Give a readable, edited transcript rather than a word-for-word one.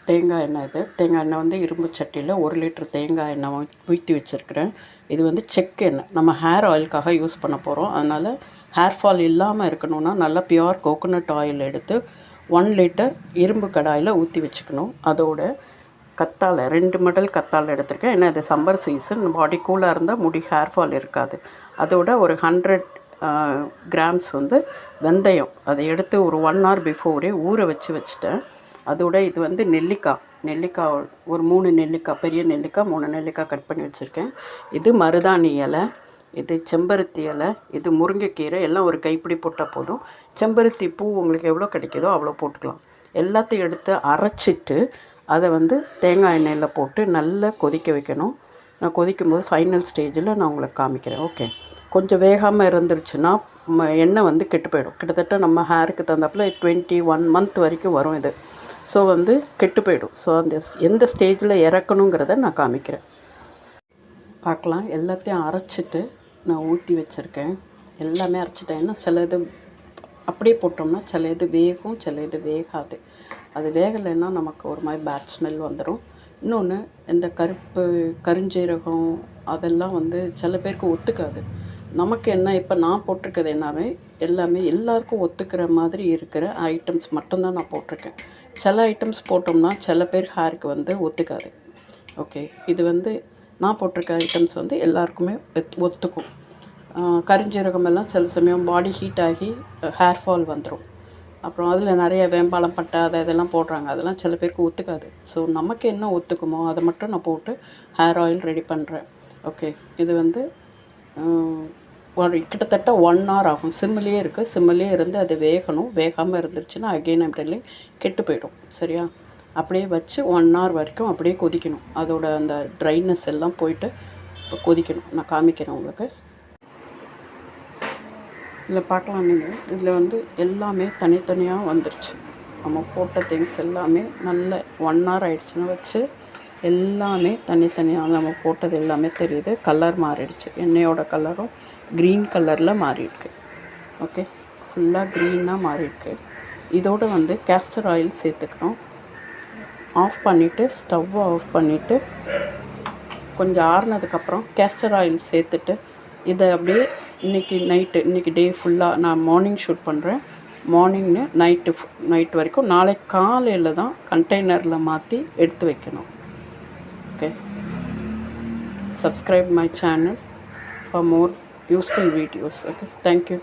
தேங்காய் எண்ணெய். தேங்காய் எண்ணெய் வந்து இரும்பு சட்டியில் 1 லிட்டர் தேங்காய் எண்ணெய் ஊற்றி வச்சுருக்கிறேன். இது வந்து செக்கு எண்ணெய், நம்ம ஹேர் ஆயிலுக்காக யூஸ் பண்ண போகிறோம். அதனால் ஹேர் ஃபால் இல்லாமல் இருக்கணும்னா நல்லா பியூர் கோகோனட் ஆயில் எடுத்து 1 லிட்டர் இரும்பு கடாயில் ஊற்றி வச்சுக்கணும். அதோட கத்தாழை 2 மடல் கத்தாழை எடுத்திருக்கேன். ஏன்னா இது சம்மர் சீசன், பாடி கூலாக இருந்தால் முடி ஹேர் ஃபால் இருக்காது. அதோட ஒரு 100 கிராம்ஸ் வந்து வெந்தயம், அதை எடுத்து ஒரு 1 hour பிஃபோரே ஊற வச்சுட்டேன். அதோட இது வந்து நெல்லிக்காய் ஒரு 3 நெல்லிக்காய், பெரிய நெல்லிக்காய் 3 நெல்லிக்காய் கட் பண்ணி வச்சுருக்கேன். இது மருதாணி இலை, இது செம்பருத்தி இலை, இது முருங்கைக்கீரை. எல்லாம் ஒரு கைப்பிடி போட்டால் போதும். செம்பருத்தி பூ உங்களுக்கு எவ்வளோ கிடைக்குதோ அவ்வளோ போட்டுக்கலாம். எல்லாத்தையும் எடுத்து அரைச்சிட்டு அதை வந்து தேங்காய் எண்ணெயில் போட்டு நல்லா கொதிக்க வைக்கணும். நான் கொதிக்கும்போது ஃபைனல் ஸ்டேஜில் நான் உங்களுக்கு காமிக்கிறேன். ஓகே, கொஞ்சம் வேகாமல் இருந்துருச்சுன்னா எண்ணெய் வந்து கெட்டு போயிடும். கிட்டத்தட்ட நம்ம ஹேருக்கு தகுந்தாப்பில் 21 month வரைக்கும் வரும் இது. ஸோ வந்து கெட்டு போயிடும். ஸோ அந்த எந்த ஸ்டேஜில் இறக்கணுங்கிறத நான் காமிக்கிறேன், பார்க்கலாம். எல்லாத்தையும் அரைச்சிட்டு நான் ஊற்றி வச்சுருக்கேன். எல்லாமே அரைச்சிட்டேன். ஏன்னா சில இது அப்படியே போட்டோம்னா சில இது வேகும், சில இது வேகாது. அது வேகலைன்னா நமக்கு ஒரு மாதிரி பேட் ஸ்மெல் வந்துடும். இன்னொன்று, இந்த கருஞ்சீரகம் அதெல்லாம் வந்து சில பேருக்கு ஒத்துக்காது. நமக்கு என்ன, இப்போ நான் போட்டிருக்கிறது எல்லாமே எல்லாருக்கும் ஒத்துக்கிற மாதிரி இருக்கிற ஐட்டம்ஸ் மட்டும்தான் நான் போட்டிருக்கேன். சில ஐட்டம்ஸ் போட்டோம்னா சில பேர் ஹேருக்கு வந்து ஒத்துக்காது. ஓகே, இது வந்து நான் போட்டிருக்க ஐட்டம்ஸ் வந்து எல்லாருக்குமே ஒத்துக்கும். கருஞ்சீரகம் எல்லாம் சில சமயம் பாடி ஹீட் ஆகி ஹேர் ஃபால் வந்துடும். அப்புறம் அதில் நிறைய வேம்பாலம் பட்டை இதெல்லாம் போடுறாங்க. அதெல்லாம் சில பேருக்கு ஒத்துக்காது. ஸோ நமக்கு என்ன ஒத்துக்குமோ அதை மட்டும் நான் போட்டு ஹேர் ஆயில் ரெடி பண்ணுறேன். ஓகே, இது வந்து கிட்டத்தட்ட 1 hour ஆகும். சிம்மிலே இருக்குது. சிம்மிலே இருந்து அது வேகணும். வேகாமல் இருந்துருச்சுன்னா அகெயின் அப்படியே கெட்டு போயிடும். சரியா? அப்படியே வச்சு 1 hour வரைக்கும் அப்படியே கொதிக்கணும். அதோட அந்த ட்ரைனஸ் எல்லாம் போயிட்டு இப்போ கொதிக்கணும். நான் காமிக்கிறேன் உங்களுக்கு. இதில் பார்க்கலாம் நீங்கள். இதில் வந்து எல்லாமே தனித்தனியாக வந்துருச்சு. நம்ம போட்ட திங்ஸ் எல்லாமே நல்ல 1 hour ஆகிடுச்சுன்னு வச்சு எல்லாமே தனித்தனியாக நம்ம போட்டது எல்லாமே தெரியுது. கலர் மாறிடுச்சு. எண்ணெயோட கலரும் க்ரீன் கலரில் மாறியிருக்கு. ஓகே, ஃபுல்லாக க்ரீனாக மாறியிருக்கு. இதோடு வந்து கேஸ்டர் ஆயில் சேர்த்துக்கணும். ஆஃப் பண்ணிவிட்டு, ஸ்டவ்வை ஆஃப் பண்ணிவிட்டு கொஞ்சம் ஆறுனதுக்கப்புறம் கேஸ்டர் ஆயில் சேர்த்துட்டு இதை அப்படியே இன்றைக்கி டே ஃபுல்லாக நான் மார்னிங் ஷூட் பண்ணுறேன். மார்னிங்னு நைட்டு வரைக்கும் நாளைக்கு காலையில் தான் கண்டெய்னரில் மாற்றி எடுத்து வைக்கணும். Okay, subscribe my channel for more useful videos. Okay, thank you.